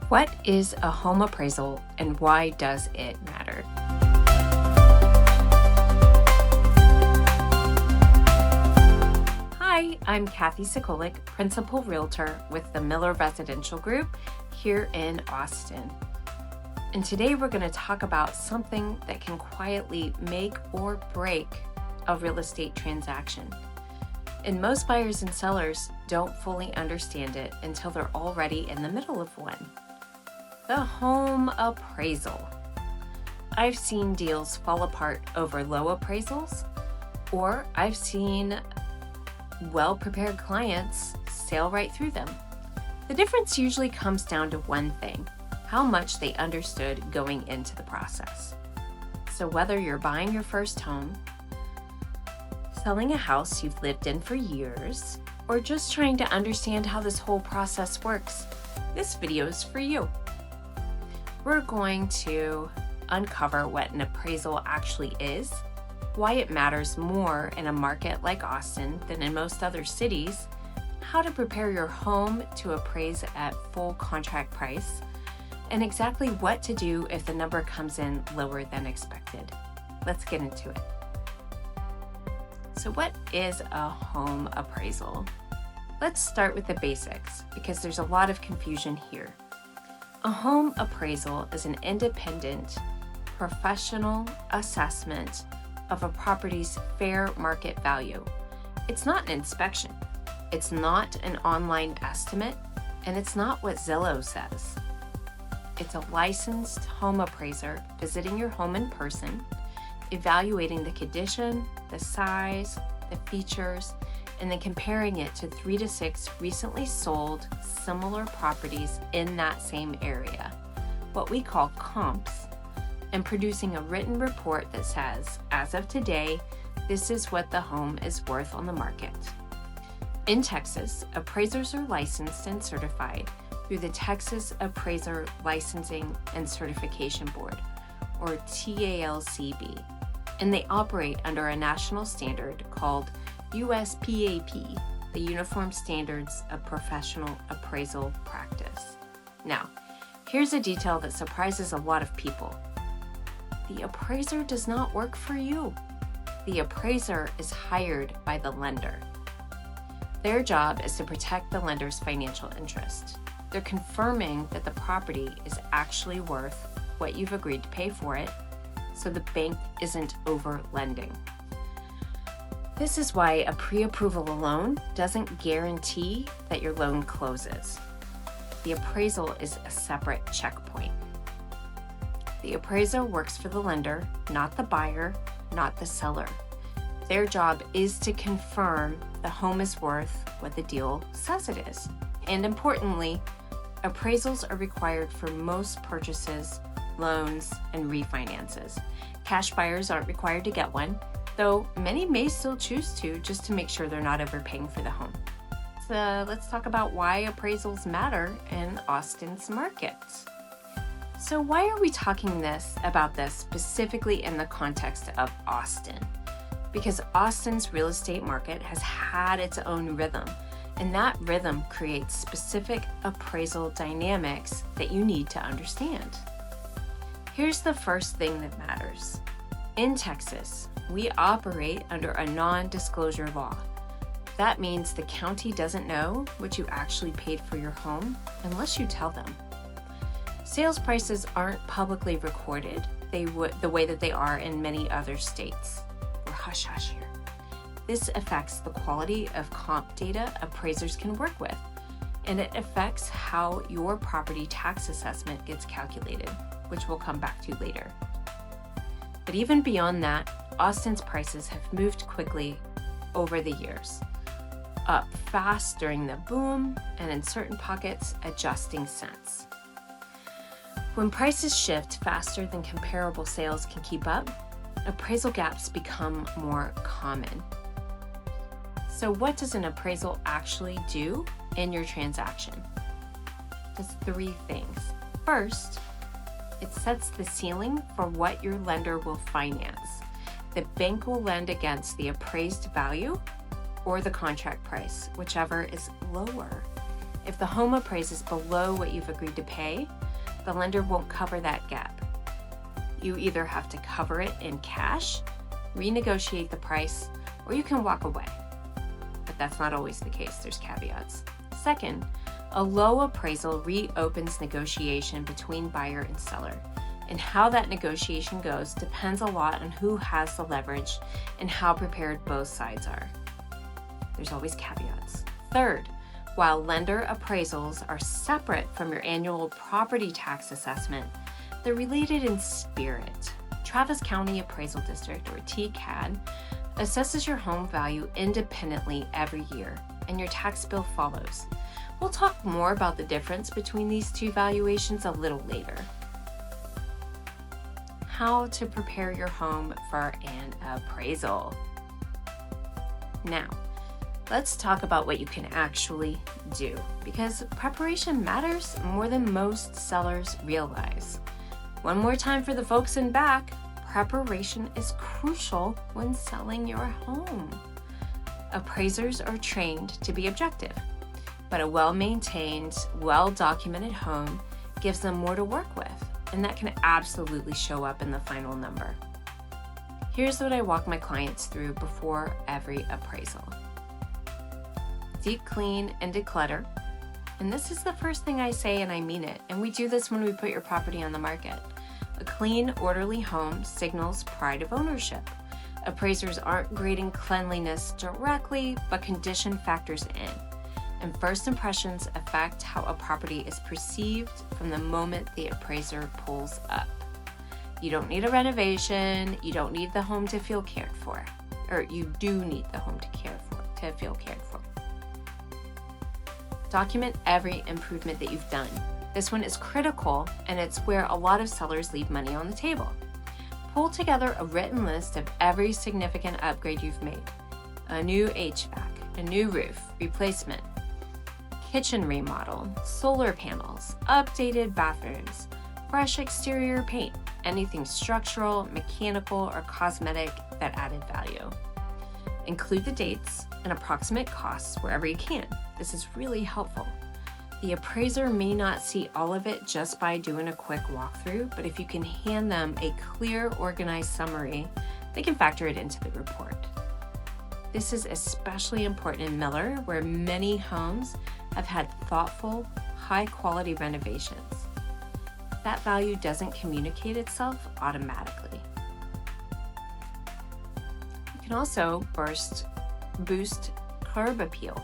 What is a home appraisal and why does it matter? Hi, I'm Kathy Sokolic, Principal Realtor with the Mueller Residential Group here in Austin. And today we're going to talk about something that can quietly make or break a real estate transaction. And most buyers and sellers don't fully understand it until they're already in the middle of one. The home appraisal. I've seen deals fall apart over low appraisals, or I've seen well-prepared clients sail right through them. The difference usually comes down to one thing: how much they understood going into the process. So whether you're buying your first home, selling a house you've lived in for years, or just trying to understand how this whole process works, this video is for you. We're going to uncover what an appraisal actually is, why it matters more in a market like Austin than in most other cities, how to prepare your home to appraise at full contract price, and exactly what to do if the number comes in lower than expected. Let's get into it. So what is a home appraisal? Let's start with the basics because there's a lot of confusion here. A home appraisal is an independent, professional assessment of a property's fair market value. It's not an inspection, it's not an online estimate, and it's not what Zillow says. It's a licensed home appraiser visiting your home in person, evaluating the condition, the size, the features, and then comparing it to 3 to 6 recently sold similar properties in that same area, what we call comps, and producing a written report that says, as of today, this is what the home is worth on the market. In Texas, appraisers are licensed and certified through the Texas Appraiser Licensing and Certification Board, or TALCB, and they operate under a national standard called USPAP, the Uniform Standards of Professional Appraisal Practice. Now, here's a detail that surprises a lot of people. The appraiser does not work for you. The appraiser is hired by the lender. Their job is to protect the lender's financial interest. They're confirming that the property is actually worth what you've agreed to pay for it, so the bank isn't over-lending. This is why a pre-approval loan doesn't guarantee that your loan closes. The appraisal is a separate checkpoint. The appraiser works for the lender, not the buyer, not the seller. Their job is to confirm the home is worth what the deal says it is. And importantly, appraisals are required for most purchases, loans, and refinances. Cash buyers aren't required to get one, though many may still choose to just to make sure they're not overpaying for the home. So let's talk about why appraisals matter in Austin's markets. So why are we talking about this specifically in the context of Austin? Because Austin's real estate market has had its own rhythm, and that rhythm creates specific appraisal dynamics that you need to understand. Here's the first thing that matters. In Texas, we operate under a non-disclosure law. That means the county doesn't know what you actually paid for your home unless you tell them. Sales prices aren't publicly recorded the way that they are in many other states. We're hush-hush here. This affects the quality of comp data appraisers can work with, and it affects how your property tax assessment gets calculated, which we'll come back to later. But even beyond that, Austin's prices have moved quickly over the years, up fast during the boom, and in certain pockets, adjusting since. When prices shift faster than comparable sales can keep up, appraisal gaps become more common. So what does an appraisal actually do in your transaction? It does 3 things. First, it sets the ceiling for what your lender will finance. The bank will lend against the appraised value or the contract price, whichever is lower. If the home appraises below what you've agreed to pay, the lender won't cover that gap. You either have to cover it in cash, renegotiate the price, or you can walk away. But that's not always the case, there's caveats. Second, a low appraisal reopens negotiation between buyer and seller. And how that negotiation goes depends a lot on who has the leverage and how prepared both sides are. There's always caveats. Third, while lender appraisals are separate from your annual property tax assessment, they're related in spirit. Travis County Appraisal District, or TCAD, assesses your home value independently every year, and your tax bill follows. We'll talk more about the difference between these two valuations a little later. How to prepare your home for an appraisal. Now, let's talk about what you can actually do, because preparation matters more than most sellers realize. One more time for the folks in back, preparation is crucial when selling your home. Appraisers are trained to be objective, but a well-maintained, well-documented home gives them more to work with, and that can absolutely show up in the final number. Here's what I walk my clients through before every appraisal. Deep clean and declutter. And this is the first thing I say, and I mean it. And we do this when we put your property on the market. A clean, orderly home signals pride of ownership. Appraisers aren't grading cleanliness directly, but condition factors in. And first impressions affect how a property is perceived from the moment the appraiser pulls up. You don't need a renovation. You don't need the home to feel cared for. Or you do need the home to feel cared for. Document every improvement that you've done. This one is critical, and it's where a lot of sellers leave money on the table. Pull together a written list of every significant upgrade you've made. A new HVAC, a new roof, replacement, kitchen remodel, solar panels, updated bathrooms, fresh exterior paint, anything structural, mechanical, or cosmetic that added value. Include the dates and approximate costs wherever you can. This is really helpful. The appraiser may not see all of it just by doing a quick walkthrough, but if you can hand them a clear, organized summary, they can factor it into the report. This is especially important in Mueller, where many homes have had thoughtful, high-quality renovations. That value doesn't communicate itself automatically. You can also boost curb appeal.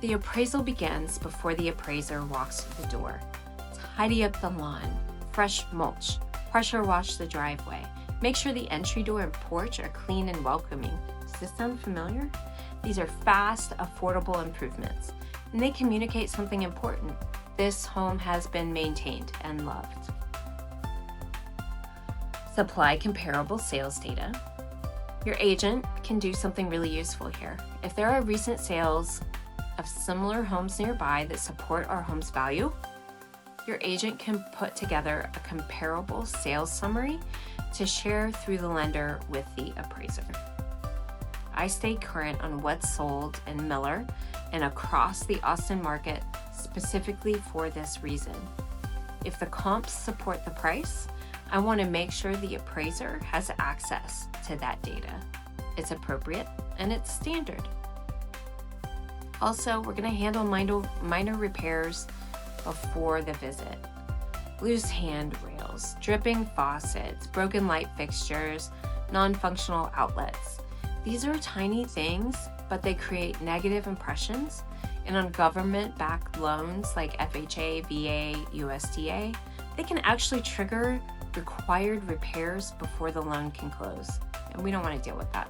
The appraisal begins before the appraiser walks through the door. Tidy up the lawn, fresh mulch, pressure wash the driveway. Make sure the entry door and porch are clean and welcoming. Does this sound familiar? These are fast, affordable improvements, and they communicate something important. This home has been maintained and loved. Supply comparable sales data. Your agent can do something really useful here. If there are recent sales of similar homes nearby that support our home's value, your agent can put together a comparable sales summary to share through the lender with the appraiser. I stay current on what's sold in Mueller and across the Austin market specifically for this reason. If the comps support the price, I want to make sure the appraiser has access to that data. It's appropriate and it's standard. Also, we're going to handle minor repairs before the visit. Loose handrails, dripping faucets, broken light fixtures, non-functional outlets. These are tiny things, but they create negative impressions. And on government-backed loans like FHA, VA, USDA, they can actually trigger required repairs before the loan can close. And we don't want to deal with that.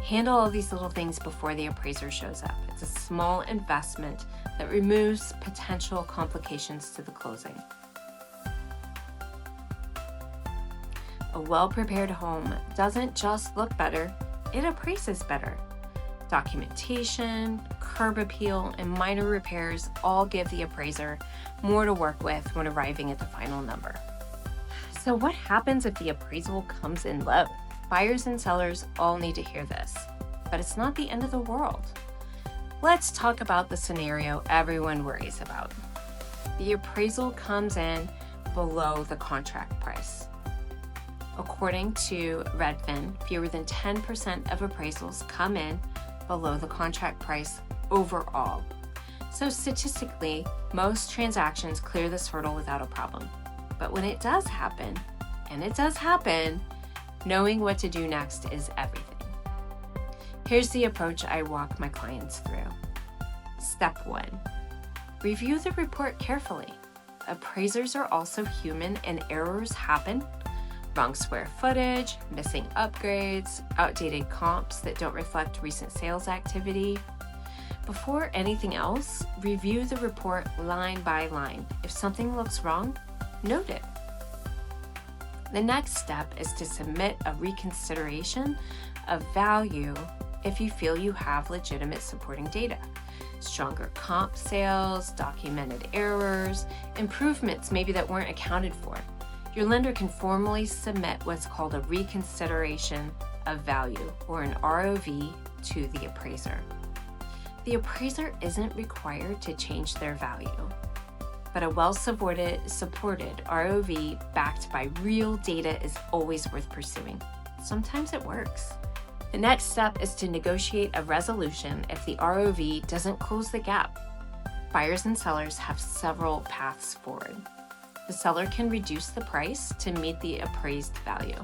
Handle all these little things before the appraiser shows up. It's a small investment that removes potential complications to the closing. A well-prepared home doesn't just look better, it appraises better. Documentation, curb appeal, and minor repairs all give the appraiser more to work with when arriving at the final number. So what happens if the appraisal comes in low? Buyers and sellers all need to hear this, but it's not the end of the world. Let's talk about the scenario everyone worries about. The appraisal comes in below the contract price. According to Redfin, fewer than 10% of appraisals come in below the contract price overall. So statistically, most transactions clear this hurdle without a problem. But when it does happen, and it does happen, knowing what to do next is everything. Here's the approach I walk my clients through. Step 1, review the report carefully. Appraisers are also human and errors happen. Wrong square footage, missing upgrades, outdated comps that don't reflect recent sales activity. Before anything else, review the report line by line. If something looks wrong, note it. The next step is to submit a reconsideration of value if you feel you have legitimate supporting data. Stronger comp sales, documented errors, improvements maybe that weren't accounted for. Your lender can formally submit what's called a reconsideration of value, or an ROV, to the appraiser. The appraiser isn't required to change their value, but a well-supported ROV backed by real data is always worth pursuing. Sometimes it works. The next step is to negotiate a resolution if the ROV doesn't close the gap. Buyers and sellers have several paths forward. The seller can reduce the price to meet the appraised value.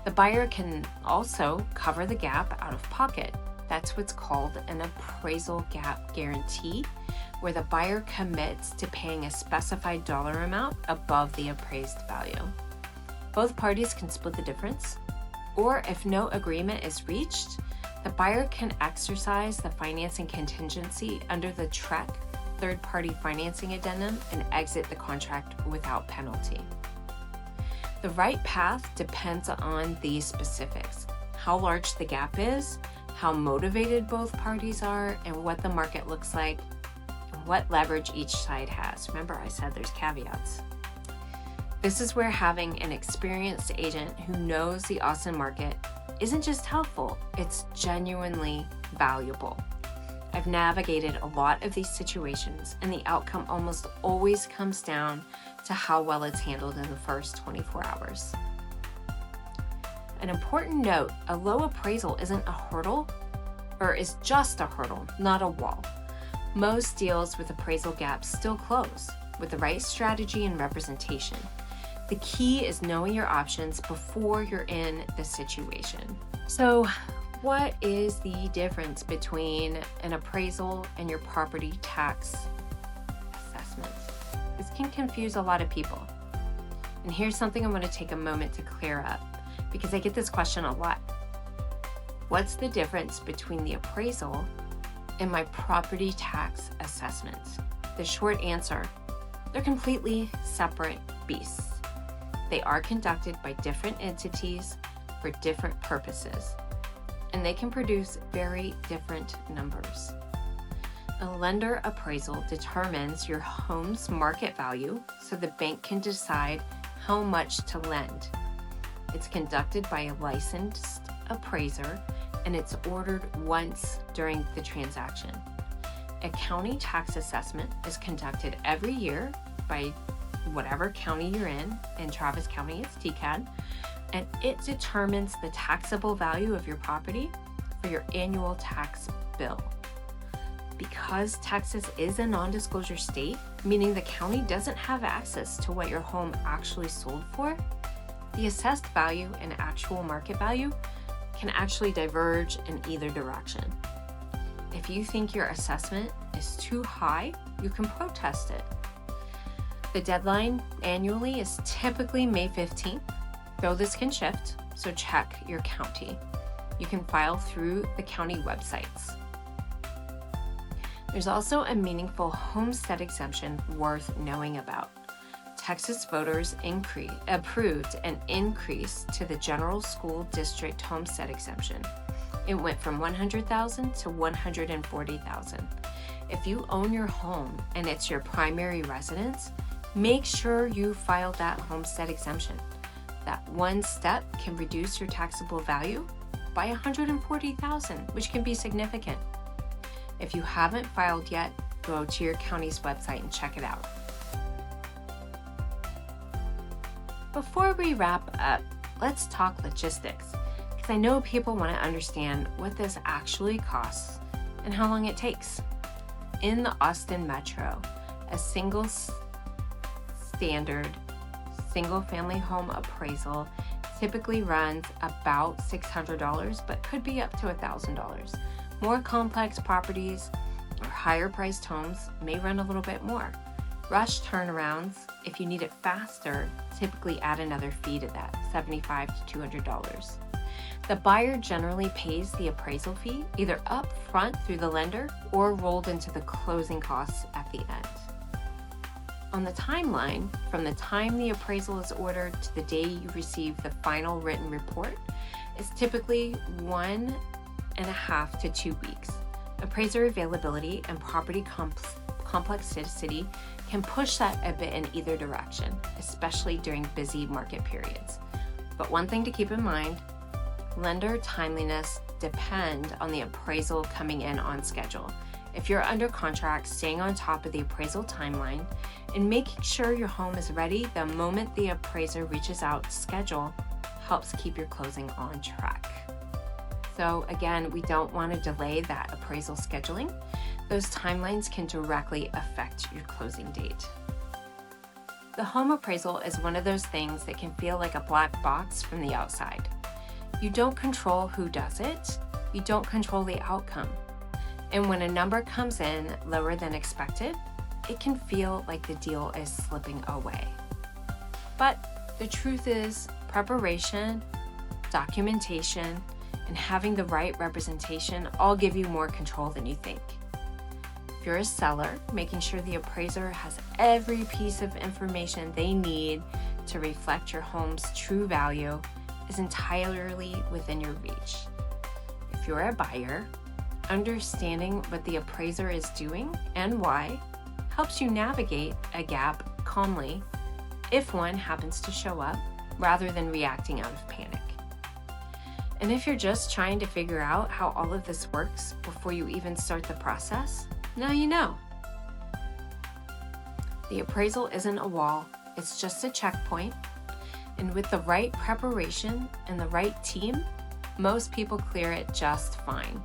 The buyer can also cover the gap out of pocket. That's what's called an appraisal gap guarantee, where the buyer commits to paying a specified dollar amount above the appraised value. Both parties can split the difference, or if no agreement is reached, the buyer can exercise the financing contingency under the TREC third-party financing addendum and exit the contract without penalty. The right path depends on these specifics: how large the gap is, how motivated both parties are, and what the market looks like, and what leverage each side has. Remember, I said there's caveats. This is where having an experienced agent who knows the Austin market isn't just helpful, it's genuinely valuable. I've navigated a lot of these situations, and the outcome almost always comes down to how well it's handled in the first 24 hours. An important note, a low appraisal isn't a hurdle, or is just a hurdle, not a wall. Most deals with appraisal gaps still close with the right strategy and representation. The key is knowing your options before you're in the situation. So, what is the difference between an appraisal and your property tax assessment? This can confuse a lot of people. And here's something I want to take a moment to clear up, because I get this question a lot. What's the difference between the appraisal and my property tax assessment? The short answer, they're completely separate beasts. They are conducted by different entities for different purposes, and they can produce very different numbers. A lender appraisal determines your home's market value so the bank can decide how much to lend. It's conducted by a licensed appraiser, and it's ordered once during the transaction. A county tax assessment is conducted every year by whatever county you're in Travis County it's TCAD, and it determines the taxable value of your property for your annual tax bill. Because Texas is a non-disclosure state, meaning the county doesn't have access to what your home actually sold for, the assessed value and actual market value can actually diverge in either direction. If you think your assessment is too high, you can protest it. The deadline annually is typically May 15th, though this can shift, so check your county. You can file through the county websites. There's also a meaningful homestead exemption worth knowing about. Texas voters approved an increase to the general school district homestead exemption. It went from $100,000 to $140,000. If you own your home and it's your primary residence, make sure you file that homestead exemption. That one step can reduce your taxable value by $140,000, which can be significant. If you haven't filed yet, go to your county's website and check it out. Before we wrap up, let's talk logistics, because I know people want to understand what this actually costs and how long it takes. In the Austin Metro, a standard single-family home appraisal typically runs about $600, but could be up to $1,000. More complex properties or higher-priced homes may run a little bit more. Rush turnarounds, if you need it faster, typically add another fee to that, $75 to $200. The buyer generally pays the appraisal fee either up front through the lender or rolled into the closing costs at the end. On the timeline, from the time the appraisal is ordered to the day you receive the final written report, is typically 1.5 to 2 weeks. Appraiser availability and property complexity can push that a bit in either direction, especially during busy market periods. But one thing to keep in mind, lender timeliness depend on the appraisal coming in on schedule. If you're under contract, staying on top of the appraisal timeline and making sure your home is ready the moment the appraiser reaches out to schedule helps keep your closing on track. So again, we don't want to delay that appraisal scheduling. Those timelines can directly affect your closing date. The home appraisal is one of those things that can feel like a black box from the outside. You don't control who does it, you don't control the outcome. And when a number comes in lower than expected, it can feel like the deal is slipping away. But the truth is, preparation, documentation, and having the right representation all give you more control than you think. If you're a seller, making sure the appraiser has every piece of information they need to reflect your home's true value is entirely within your reach. If you're a buyer, understanding what the appraiser is doing and why helps you navigate a gap calmly if one happens to show up, rather than reacting out of panic. And if you're just trying to figure out how all of this works before you even start the process, now you know. The appraisal isn't a wall, it's just a checkpoint. And with the right preparation and the right team, most people clear it just fine.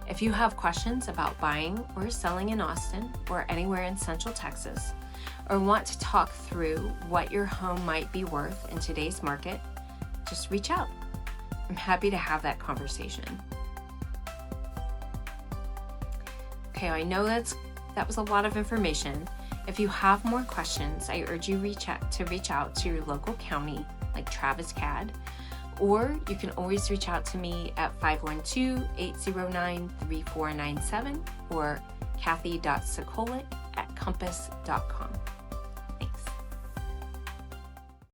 If you have questions about buying or selling in Austin or anywhere in Central Texas, or want to talk through what your home might be worth in today's market, just reach out. I'm happy to have that conversation. Okay, I know that was a lot of information. If you have more questions, I urge you to reach out to your local county, like Travis CAD, or you can always reach out to me at 512-809-3497 or Kathy.Sokolic@compass.com.